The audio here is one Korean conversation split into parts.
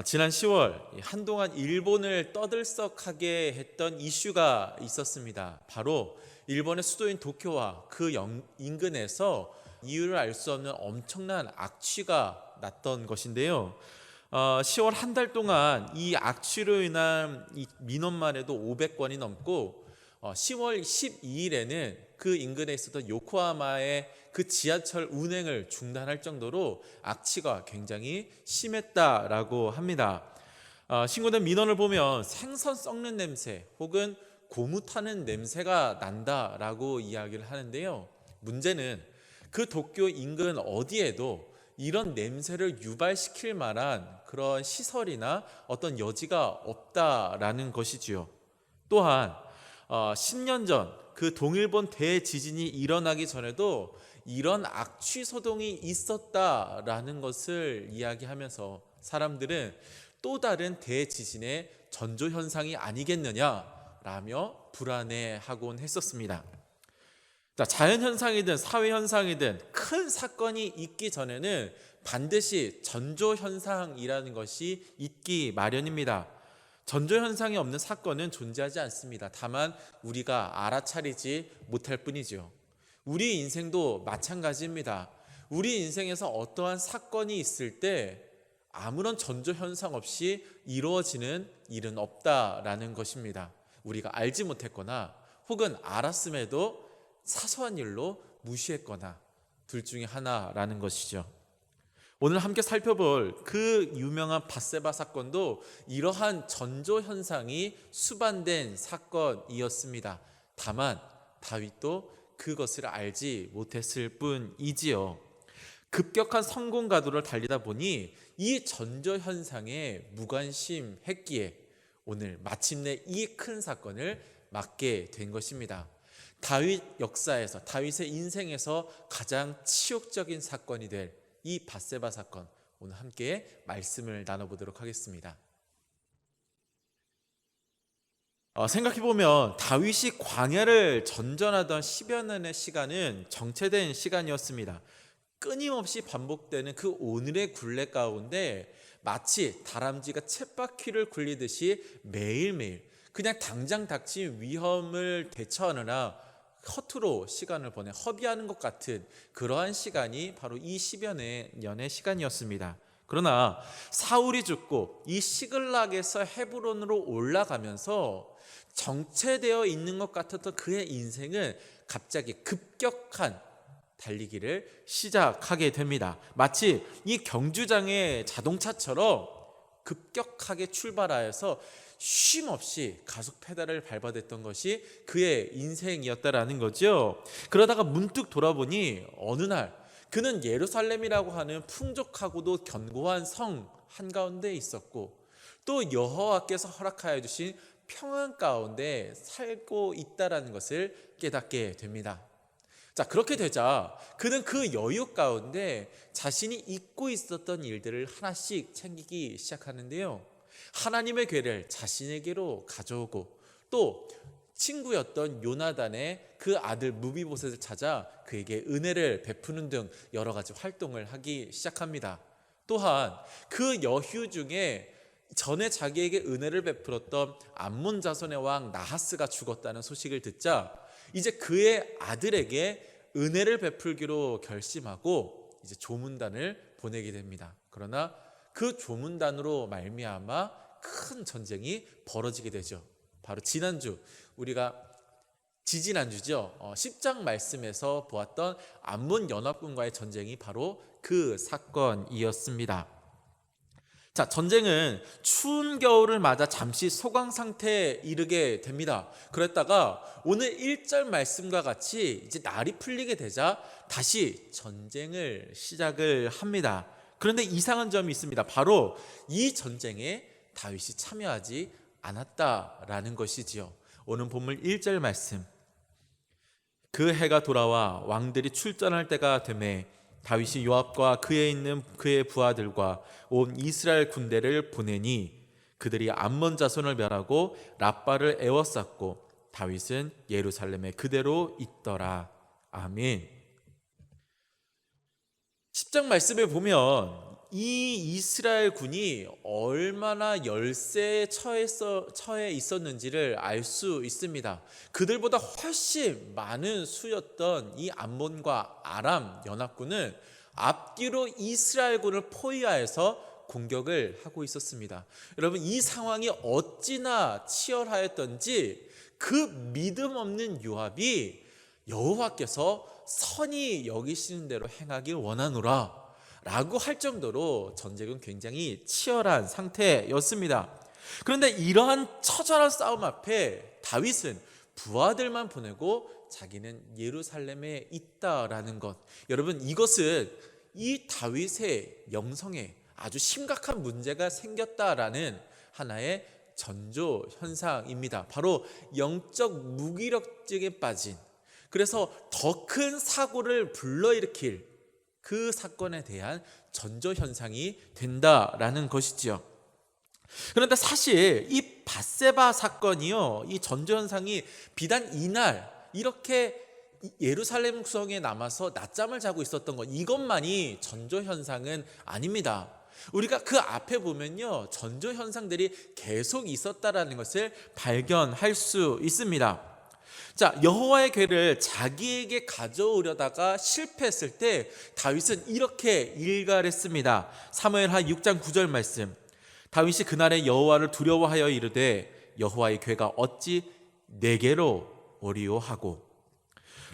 지난 10월 한동안 일본을 떠들썩하게 했던 이슈가 있었습니다. 바로 일본의 수도인 도쿄와 그 인근에서 이유를 알 수 없는 엄청난 악취가 났던 것인데요. 10월 한 달 동안 이 악취로 인한 이 민원만 해도 500건이 넘고 10월 12일에는 그 인근에 있었던 요코하마의 그 지하철 운행을 중단할 정도로 악취가 굉장히 심했다라고 합니다. 신고된 민원을 보면 생선 썩는 냄새 혹은 고무 타는 냄새가 난다라고 이야기를 하는데요. 문제는 그 도쿄 인근 어디에도 이런 냄새를 유발시킬 만한 그런 시설이나 어떤 여지가 없다라는 것이지요. 또한 10년 전 그 동일본 대지진이 일어나기 전에도 이런 악취 소동이 있었다라는 것을 이야기하면서 사람들은 또 다른 대지진의 전조 현상이 아니겠느냐라며 불안해하곤 했었습니다. 자연 현상이든 사회 현상이든 큰 사건이 있기 전에는 반드시 전조 현상이라는 것이 있기 마련입니다. 전조 현상이 없는 사건은 존재하지 않습니다. 다만 우리가 알아차리지 못할 뿐이죠. 우리 인생도 마찬가지입니다. 우리 인생에서 어떠한 사건이 있을 때 아무런 전조 현상 없이 이루어지는 일은 없다라는 것입니다. 우리가 알지 못했거나 혹은 알았음에도 사소한 일로 무시했거나 둘 중에 하나라는 것이죠. 오늘 함께 살펴볼 그 유명한 밧세바 사건도 이러한 전조 현상이 수반된 사건이었습니다. 다만 다윗도 그것을 알지 못했을 뿐이지요. 급격한 성공 가도를 달리다 보니 이 전조 현상에 무관심했기에 오늘 마침내 이 큰 사건을 맡게 된 것입니다. 다윗 역사에서, 다윗의 인생에서 가장 치욕적인 사건이 될 이 밧세바 사건, 오늘 함께 말씀을 나눠보도록 하겠습니다. 생각해보면 다윗이 광야를 전전하던 10여 년의 시간은 정체된 시간이었습니다. 끊임없이 반복되는 그 오늘의 굴레 가운데 마치 다람쥐가 쳇바퀴를 굴리듯이 매일매일 그냥 당장 닥친 위험을 대처하느라 허투루 시간을 허비하는 것 같은 그러한 시간이 바로 이 10여 년의 시간이었습니다. 그러나 사울이 죽고 이 시글락에서 헤브론으로 올라가면서 정체되어 있는 것 같았던 그의 인생은 갑자기 급격한 달리기를 시작하게 됩니다. 마치 이 경주장의 자동차처럼 급격하게 출발하여서 쉼 없이 가속 페달을 밟아댔던 것이 그의 인생이었다라는 거죠. 그러다가 문득 돌아보니 어느 날 그는 예루살렘이라고 하는 풍족하고도 견고한 성 한가운데 있었고 또 여호와께서 허락하여 주신 평안 가운데 살고 있다라는 것을 깨닫게 됩니다. 그렇게 되자 그는 그 여유 가운데 자신이 잊고 있었던 일들을 하나씩 챙기기 시작하는데요. 하나님의 궤를 자신에게로 가져오고 또 친구였던 요나단의 그 아들 무비보셋을 찾아 그에게 은혜를 베푸는 등 여러 가지 활동을 하기 시작합니다. 또한 그 여휴 중에 전에 자기에게 은혜를 베풀었던 암몬 자손의 왕 나하스가 죽었다는 소식을 듣자 이제 그의 아들에게 은혜를 베풀기로 결심하고 이제 조문단을 보내게 됩니다. 그러나 그 조문단으로 말미암아 큰 전쟁이 벌어지게 되죠. 바로 지지난주죠. 10장 말씀에서 보았던 암몬 연합군과의 전쟁이 바로 그 사건이었습니다. 전쟁은 추운 겨울을 맞아 잠시 소강 상태에 이르게 됩니다. 그랬다가 오늘 1절 말씀과 같이 이제 날이 풀리게 되자 다시 전쟁을 시작을 합니다. 그런데 이상한 점이 있습니다. 바로 이 전쟁에 다윗이 참여하지 않았다라는 것이지요. 오늘 본문 1절 말씀. 그 해가 돌아와 왕들이 출전할 때가 되매 다윗이 요압과 그에 있는 그의 부하들과 온 이스라엘 군대를 보내니 그들이 암몬 자손을 멸하고 랍바를 에워쌌고 다윗은 예루살렘에 그대로 있더라. 아멘. 10장 말씀에 보면 이 이스라엘 군이 얼마나 열세에 처해 있었는지를 알 수 있습니다. 그들보다 훨씬 많은 수였던 이 암몬과 아람 연합군은 앞뒤로 이스라엘군을 포위하여서 공격을 하고 있었습니다. 여러분, 이 상황이 어찌나 치열하였던지 그 믿음 없는 요압이 여호와께서 선히 여기시는 대로 행하길 원하노라 라고 할 정도로 전쟁은 굉장히 치열한 상태였습니다. 그런데 이러한 처절한 싸움 앞에 다윗은 부하들만 보내고 자기는 예루살렘에 있다라는 것, 여러분, 이것은 이 다윗의 영성에 아주 심각한 문제가 생겼다라는 하나의 전조 현상입니다. 바로 영적 무기력증에 빠진, 그래서 더 큰 사고를 불러일으킬 그 사건에 대한 전조 현상이 된다라는 것이지요. 그런데 사실 이 밧세바 사건이요, 이 전조 현상이 비단 이날 이렇게 예루살렘 성에 남아서 낮잠을 자고 있었던 것, 이것만이 전조 현상은 아닙니다. 우리가 그 앞에 보면요, 전조 현상들이 계속 있었다라는 것을 발견할 수 있습니다. 자, 여호와의 궤를 자기에게 가져오려다가 실패했을 때 다윗은 이렇게 일갈했습니다. 사무엘하 6장 9절 말씀. 다윗이 그날에 여호와를 두려워하여 이르되 여호와의 궤가 어찌 내게로 오리오 하고,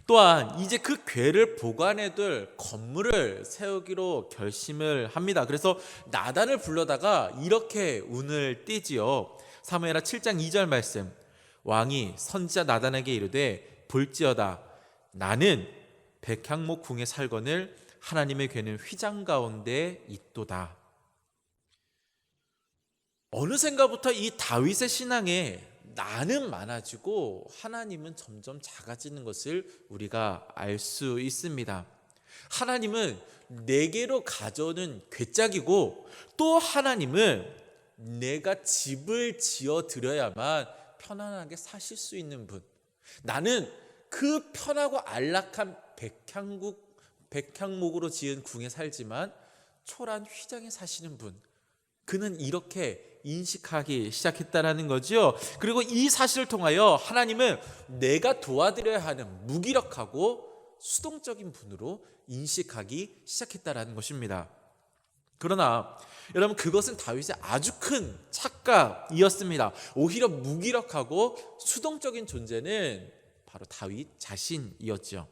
또한 이제 그 궤를 보관해둘 건물을 세우기로 결심을 합니다. 그래서 나단을 불러다가 이렇게 운을 띄지요. 사무엘하 7장 2절 말씀. 왕이 선지자 나단에게 이르되 볼지어다 나는 백향목 궁에 살거늘 하나님의 궤는 휘장 가운데 있도다. 어느샌가부터 이 다윗의 신앙에 나는 많아지고 하나님은 점점 작아지는 것을 우리가 알 수 있습니다. 하나님은 내게로 가져오는 궤짝이고, 또 하나님은 내가 집을 지어 드려야만 편안하게 사실 수 있는 분, 나는 그 편하고 안락한 백향목으로 지은 궁에 살지만 초라한 휘장에 사시는 분, 그는 이렇게 인식하기 시작했다라는 거죠. 그리고 이 사실을 통하여 하나님은 내가 도와드려야 하는 무기력하고 수동적인 분으로 인식하기 시작했다라는 것입니다. 그러나 여러분, 그것은 다윗의 아주 큰 착각이었습니다. 오히려 무기력하고 수동적인 존재는 바로 다윗 자신이었죠.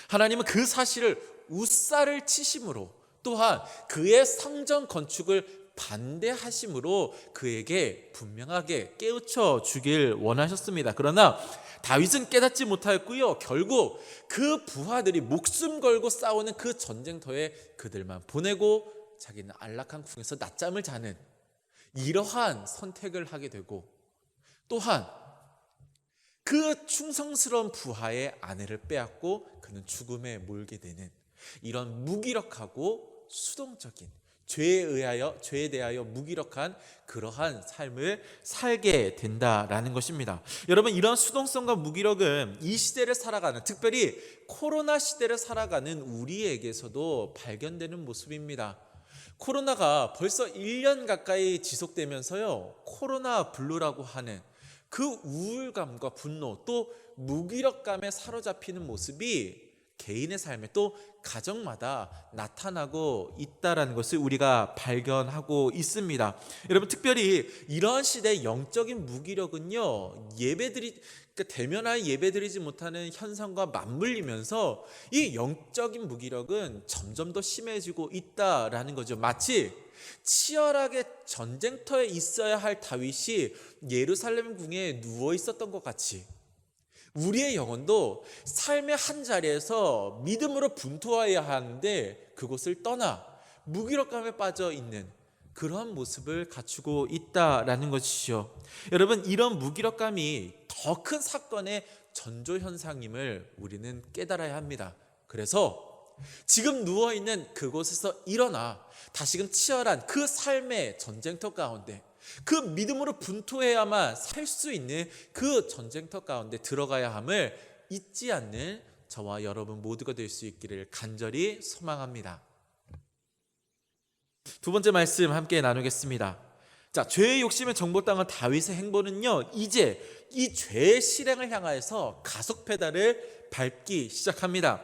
하나님은 그 사실을 웃살을 치심으로, 또한 그의 성전 건축을 반대하심으로 그에게 분명하게 깨우쳐 주길 원하셨습니다. 그러나 다윗은 깨닫지 못하였고요, 결국 그 부하들이 목숨 걸고 싸우는 그 전쟁터에 그들만 보내고 자기는 안락한 궁에서 낮잠을 자는 이러한 선택을 하게 되고, 또한 그 충성스러운 부하의 아내를 빼앗고 그는 죽음에 몰게 되는 이런 무기력하고 수동적인, 죄에 대하여 무기력한 그러한 삶을 살게 된다라는 것입니다. 여러분, 이런 수동성과 무기력은 이 시대를 살아가는, 특별히 코로나 시대를 살아가는 우리에게서도 발견되는 모습입니다. 코로나가 벌써 1년 가까이 지속되면서요, 코로나 블루라고 하는 그 우울감과 분노, 또 무기력감에 사로잡히는 모습이 개인의 삶에, 또 가정마다 나타나고 있다는 것을 우리가 발견하고 있습니다. 여러분, 특별히 이러한 시대의 영적인 무기력은요, 대면하여 예배드리지 못하는 현상과 맞물리면서 이 영적인 무기력은 점점 더 심해지고 있다라는 거죠. 마치 치열하게 전쟁터에 있어야 할 다윗이 예루살렘 궁에 누워 있었던 것 같이, 우리의 영혼도 삶의 한 자리에서 믿음으로 분투해야 하는데 그곳을 떠나 무기력감에 빠져 있는 그러한 모습을 갖추고 있다라는 것이죠. 여러분, 이런 무기력감이 더 큰 사건의 전조 현상임을 우리는 깨달아야 합니다. 그래서 지금 누워있는 그곳에서 일어나 다시금 치열한 그 삶의 전쟁터 가운데, 그 믿음으로 분투해야만 살 수 있는 그 전쟁터 가운데 들어가야 함을 잊지 않는 저와 여러분 모두가 될 수 있기를 간절히 소망합니다. 두 번째 말씀 함께 나누겠습니다. 자, 죄의 욕심에 정복당한 다윗의 행보는요, 이제 이 죄의 실행을 향하여서 가속 페달을 밟기 시작합니다.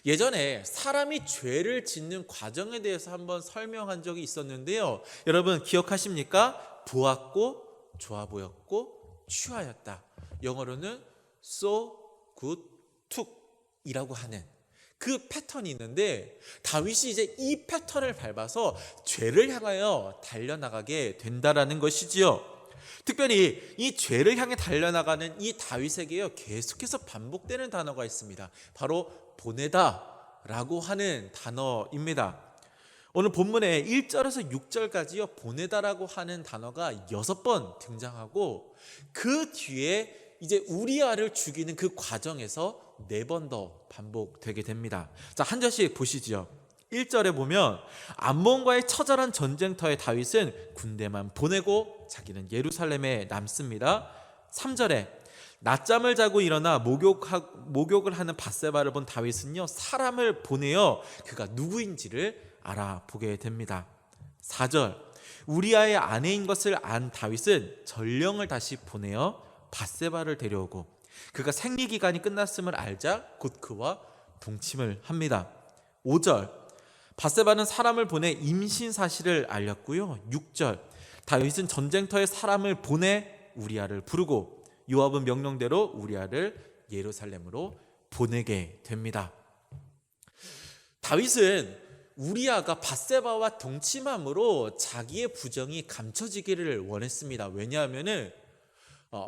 예전에 사람이 죄를 짓는 과정에 대해서 한번 설명한 적이 있었는데요. 여러분 기억하십니까? 보았고 좋아 보였고 취하였다. 영어로는 so good took 이라고 하는 그 패턴이 있는데, 다윗이 이제 이 패턴을 밟아서 죄를 향하여 달려나가게 된다라는 것이지요. 특별히 이 죄를 향해 달려나가는 이 다윗에게요, 계속해서 반복되는 단어가 있습니다. 바로 보내다 라고 하는 단어입니다. 오늘 본문에 1절에서 6절까지요, 보내다라고 하는 단어가 6번 등장하고, 그 뒤에 이제 우리아를 죽이는 그 과정에서 4번 더 반복되게 됩니다. 자, 한 절씩 보시죠. 1절에 보면 암몬과의 처절한 전쟁터에 다윗은 군대만 보내고 자기는 예루살렘에 남습니다. 3절에 낮잠을 자고 일어나 목욕을 하는 밧세바를 본 다윗은요, 사람을 보내어 그가 누구인지를 알아보게 됩니다. 4절 우리아의 아내인 것을 안 다윗은 전령을 다시 보내어 밧세바를 데려오고 그가 생리기간이 끝났음을 알자 곧 그와 동침을 합니다. 5절 밧세바는 사람을 보내 임신 사실을 알렸고요. 6절 다윗은 전쟁터에 사람을 보내 우리아를 부르고 요압은 명령대로 우리아를 예루살렘으로 보내게 됩니다. 다윗은 우리아가 밧세바와 동침함으로 자기의 부정이 감춰지기를 원했습니다. 왜냐하면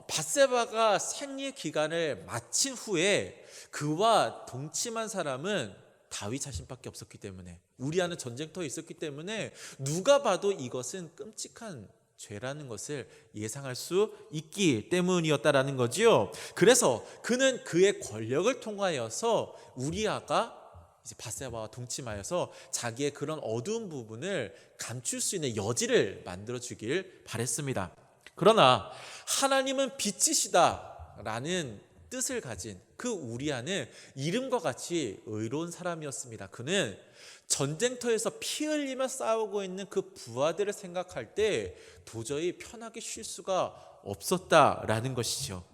밧세바가 생리 기간을 마친 후에 그와 동침한 사람은 다윗 자신밖에 없었기 때문에, 우리아는 전쟁터에 있었기 때문에 누가 봐도 이것은 끔찍한 죄라는 것을 예상할 수 있기 때문이었다라는 거지요. 그래서 그는 그의 권력을 통하여서 우리아가 이제 밧세바와 동침하여서 자기의 그런 어두운 부분을 감출 수 있는 여지를 만들어 주길 바랬습니다. 그러나 하나님은 빛이시다 라는 뜻을 가진 그 우리아는 이름과 같이 의로운 사람이었습니다. 그는 전쟁터에서 피 흘리며 싸우고 있는 그 부하들을 생각할 때 도저히 편하게 쉴 수가 없었다라는 것이죠.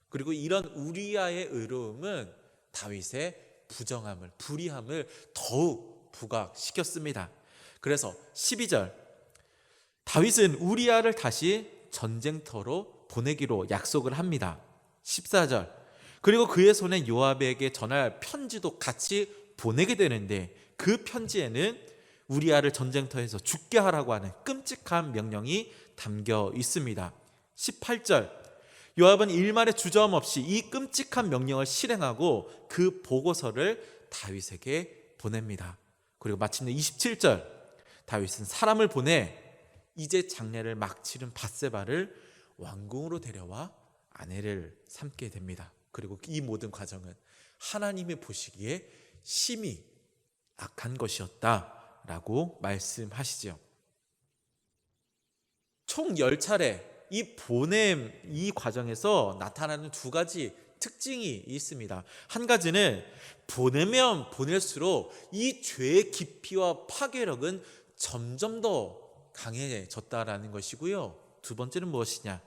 그리고 이런 우리아의 의로움은 다윗의 부정함을, 불의함을 더욱 부각시켰습니다. 그래서 12절 다윗은 우리아를 다시 전쟁터로 보내기로 약속을 합니다. 14절 그리고 그의 손에 요압에게 전할 편지도 같이 보내게 되는데, 그 편지에는 우리아를 전쟁터에서 죽게 하라고 하는 끔찍한 명령이 담겨 있습니다. 18절 요압은 일말의 주저함 없이 이 끔찍한 명령을 실행하고 그 보고서를 다윗에게 보냅니다. 그리고 마침내 27절 다윗은 사람을 보내 이제 장례를 막 치른 밧세바를 왕궁으로 데려와 아내를 삼게 됩니다. 그리고 이 모든 과정은 하나님이 보시기에 심히 악한 것이었다라고 말씀하시죠. 총 10차례 이 보냄, 이 과정에서 나타나는 두 가지 특징이 있습니다. 한 가지는 보내면 보낼수록 이 죄의 깊이와 파괴력은 점점 더 강해졌다라는 것이고요. 두 번째는 무엇이냐?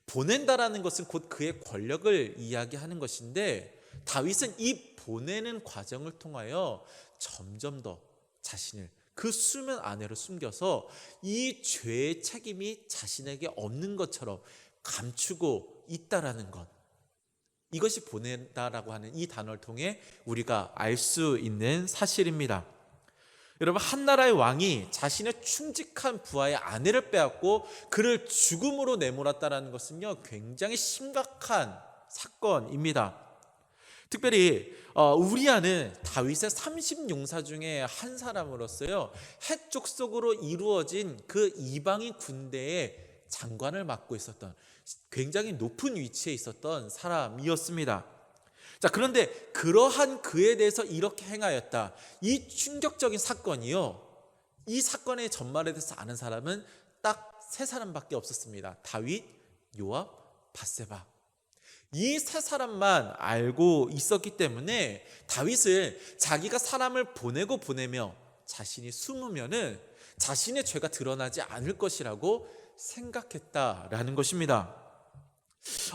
보낸다라는 것은 곧 그의 권력을 이야기하는 것인데, 다윗은 이 보내는 과정을 통하여 점점 더 자신을 그 수면 안으로 숨겨서 이 죄의 책임이 자신에게 없는 것처럼 감추고 있다라는 것, 이것이 보낸다라고 하는 이 단어를 통해 우리가 알 수 있는 사실입니다. 여러분, 한 나라의 왕이 자신의 충직한 부하의 아내를 빼앗고 그를 죽음으로 내몰았다는 것은요, 굉장히 심각한 사건입니다. 특별히 우리아는 다윗의 30용사 중에 한 사람으로서요, 헷 족속으로 이루어진 그 이방인 군대의 장관을 맡고 있었던 굉장히 높은 위치에 있었던 사람이었습니다. 자, 그런데 그러한 그에 대해서 이렇게 행하였다, 이 충격적인 사건이요, 이 사건의 전말에 대해서 아는 사람은 딱 세 사람밖에 없었습니다. 다윗, 요압, 밧세바. 이 세 사람만 알고 있었기 때문에 다윗은 자기가 사람을 보내고 보내며 자신이 숨으면은 자신의 죄가 드러나지 않을 것이라고 생각했다라는 것입니다.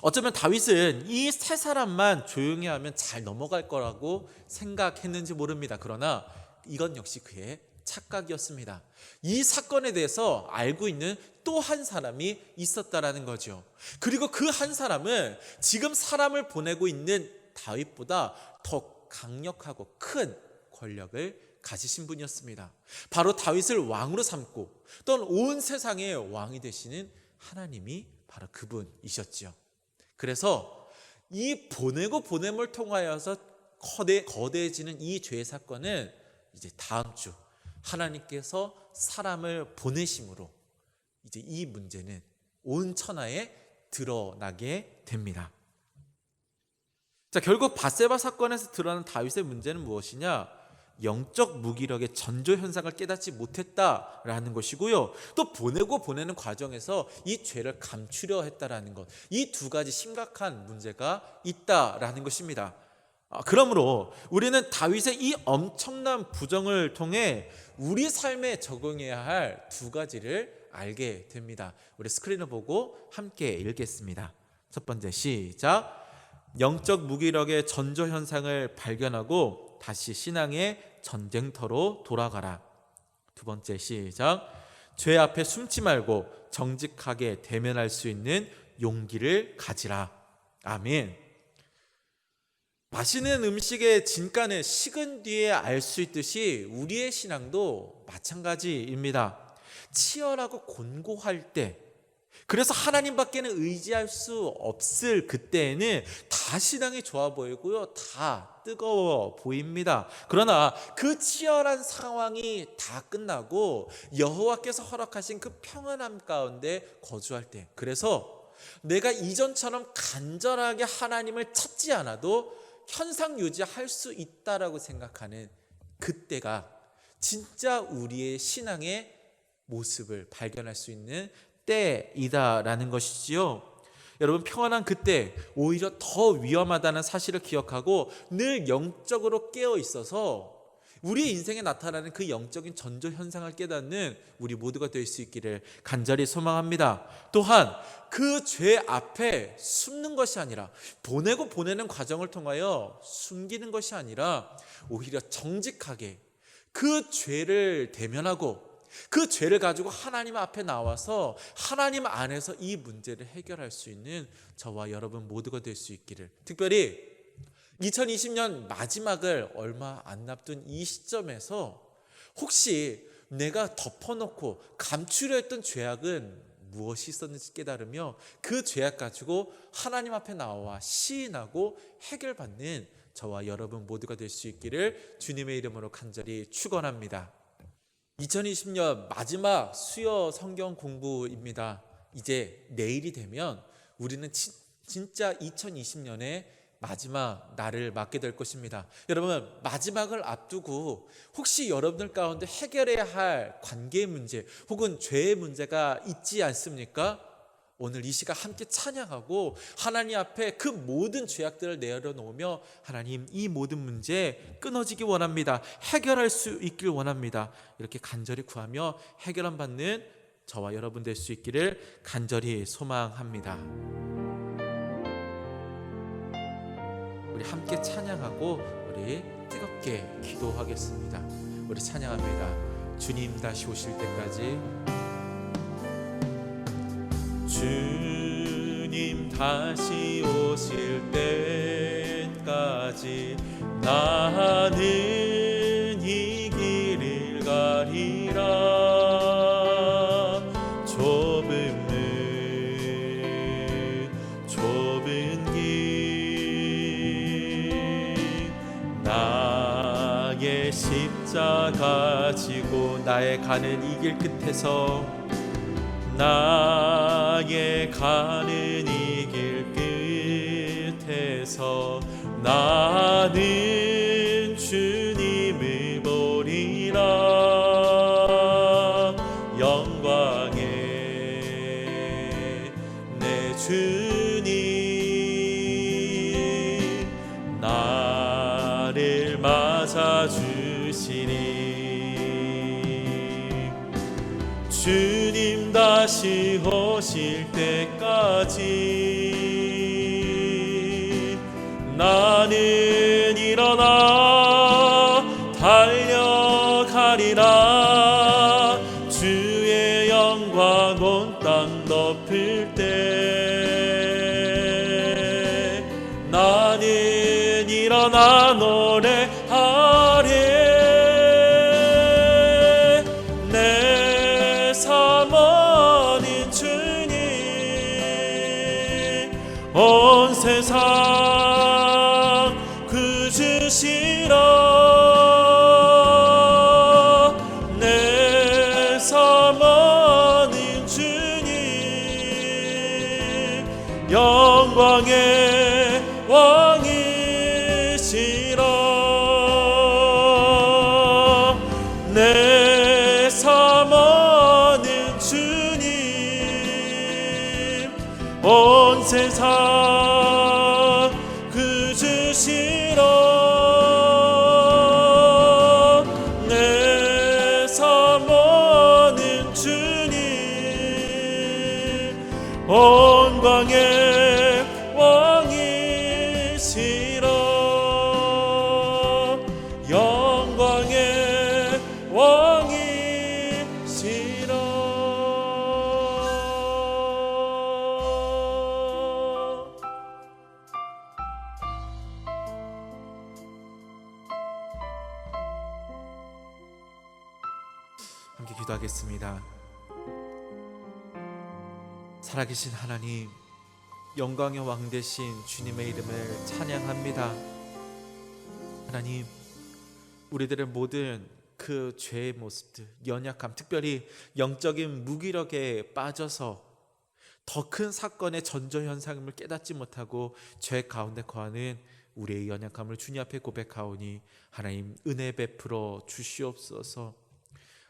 어쩌면 다윗은 이 세 사람만 조용히 하면 잘 넘어갈 거라고 생각했는지 모릅니다. 그러나 이건 역시 그의 착각이었습니다. 이 사건에 대해서 알고 있는 또 한 사람이 있었다라는 거죠. 그리고 그 한 사람은 지금 사람을 보내고 있는 다윗보다 더 강력하고 큰 권력을 가지신 분이었습니다. 바로 다윗을 왕으로 삼고 또는 온 세상의 왕이 되시는 하나님이 바로 그분이셨죠. 그래서 이 보내고 보냄을 통하여서 거대해지는 이 죄의 사건은 이제 다음 주 하나님께서 사람을 보내심으로 이제 이 문제는 온 천하에 드러나게 됩니다. 자, 결국 밧세바 사건에서 드러난 다윗의 문제는 무엇이냐? 영적 무기력의 전조 현상을 깨닫지 못했다라는 것이고요. 또 보내고 보내는 과정에서 이 죄를 감추려 했다라는 것. 이 두 가지 심각한 문제가 있다라는 것입니다. 그러므로 우리는 다윗의 이 엄청난 부정을 통해 우리 삶에 적용해야 할 두 가지를 알게 됩니다. 우리 스크린을 보고 함께 읽겠습니다. 첫 번째, 시작. 영적 무기력의 전조 현상을 발견하고 다시 신앙의 전쟁터로 돌아가라. 두 번째, 시작. 죄 앞에 숨지 말고 정직하게 대면할 수 있는 용기를 가지라. 아멘. 맛있는 음식의 진가는 식은 뒤에 알 수 있듯이 우리의 신앙도 마찬가지입니다. 치열하고 곤고할 때, 그래서 하나님밖에는 의지할 수 없을 그때에는 다 신앙이 좋아 보이고요, 다 뜨거워 보입니다. 그러나 그 치열한 상황이 다 끝나고 여호와께서 허락하신 그 평안함 가운데 거주할 때, 그래서 내가 이전처럼 간절하게 하나님을 찾지 않아도 현상 유지할 수 있다라고 생각하는 그때가 진짜 우리의 신앙의 모습을 발견할 수 있는 때이다라는 것이지요. 여러분, 평안한 그때 오히려 더 위험하다는 사실을 기억하고 늘 영적으로 깨어 있어서 우리 인생에 나타나는 그 영적인 전조 현상을 깨닫는 우리 모두가 될 수 있기를 간절히 소망합니다. 또한 그 죄 앞에 숨는 것이 아니라, 보내고 보내는 과정을 통하여 숨기는 것이 아니라 오히려 정직하게 그 죄를 대면하고 그 죄를 가지고 하나님 앞에 나와서 하나님 안에서 이 문제를 해결할 수 있는 저와 여러분 모두가 될 수 있기를, 특별히 2020년 마지막을 얼마 안 앞둔 이 시점에서 혹시 내가 덮어놓고 감추려 했던 죄악은 무엇이 있었는지 깨달으며 그 죄악 가지고 하나님 앞에 나와 시인하고 해결받는 저와 여러분 모두가 될 수 있기를 주님의 이름으로 간절히 축원합니다. 2020년 마지막 수요 성경 공부입니다. 이제 내일이 되면 우리는 진짜 2020년의 마지막 날을 맞게 될 것입니다. 여러분, 마지막을 앞두고 혹시 여러분들 가운데 해결해야 할 관계의 문제 혹은 죄의 문제가 있지 않습니까? 오늘 이 시간 함께 찬양하고 하나님 앞에 그 모든 죄악들을 내려놓으며, 하나님, 이 모든 문제 끊어지기 원합니다. 해결할 수 있길 원합니다. 이렇게 간절히 구하며 해결함 받는 저와 여러분 될 수 있기를 간절히 소망합니다. 우리 함께 찬양하고 우리 뜨겁게 기도하겠습니다. 우리 찬양합니다. 주님 다시 오실 때까지, 주님 다시 오실 때까지 나는 이 길을 가리라. 좁은 길, 나의 십자가 지고 나의 가는 이 길 끝에서, 나의 가는 이 길 끝에서 나는 주님을 보리라. 영광의 내 주님, 나를 맞아주시니 주님 다시 오실 때까지 나는 일어나 달려가리라. 주의 영광 온 땅 덮을 때 나는 일어나 노래하리. 내 사모는 주님 온 세상 구주시라. 내 사모는 주님 영광의 왕이시라. 내 사모는 주님 온 세상 구주시라. 내 사모는 주님 영광의 왕이시라. 영광의 왕이시라. 함께 기도하겠습니다. 살아계신 하나님, 영광의 왕 되신 주님의 이름을 찬양합니다. 하나님, 우리들의 모든 그 죄의 모습들, 연약함, 특별히 영적인 무기력에 빠져서 더 큰 사건의 전조현상임을 깨닫지 못하고 죄 가운데 거하는 우리의 연약함을 주님 앞에 고백하오니 하나님 은혜 베풀어 주시옵소서.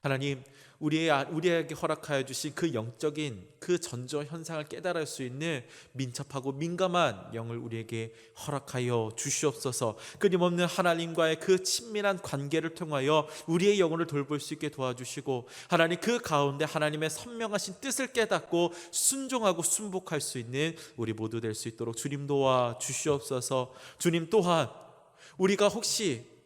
하나님, 우리에게 허락하여 주신 그 영적인 그 전조 현상을 깨달을 수 있는 민첩하고 민감한 영을 우리에게 허락하여 주시옵소서. 끊임없는 하나님과의 그 친밀한 관계를 통하여 우리의 영혼을 돌볼 수 있게 도와주시고, 하나님 그 가운데 하나님의 선명하신 뜻을 깨닫고 순종하고 순복할 수 있는 우리 모두 될 수 있도록 주님 도와 주시옵소서. 주님 또한 우리가 혹시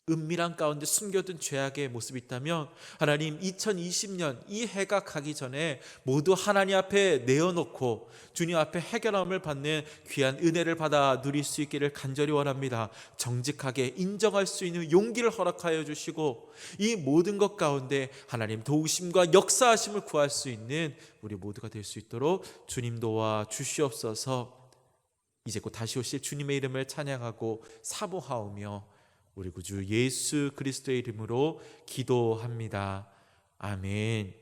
은밀한 가운데 숨겨둔 죄악의 모습이 있다면 하나님 2020년 이 해가 가기 전에 모두 하나님 앞에 내어놓고 주님 앞에 해결함을 받는 귀한 은혜를 받아 누릴 수 있기를 간절히 원합니다. 정직하게 인정할 수 있는 용기를 허락하여 주시고 이 모든 것 가운데 하나님 도우심과 역사하심을 구할 수 있는 우리 모두가 될 수 있도록 주님 도와 주시옵소서. 이제 곧 다시 오실 주님의 이름을 찬양하고 사모하오며 우리 구주 예수 그리스도의 이름으로 기도합니다. 아멘.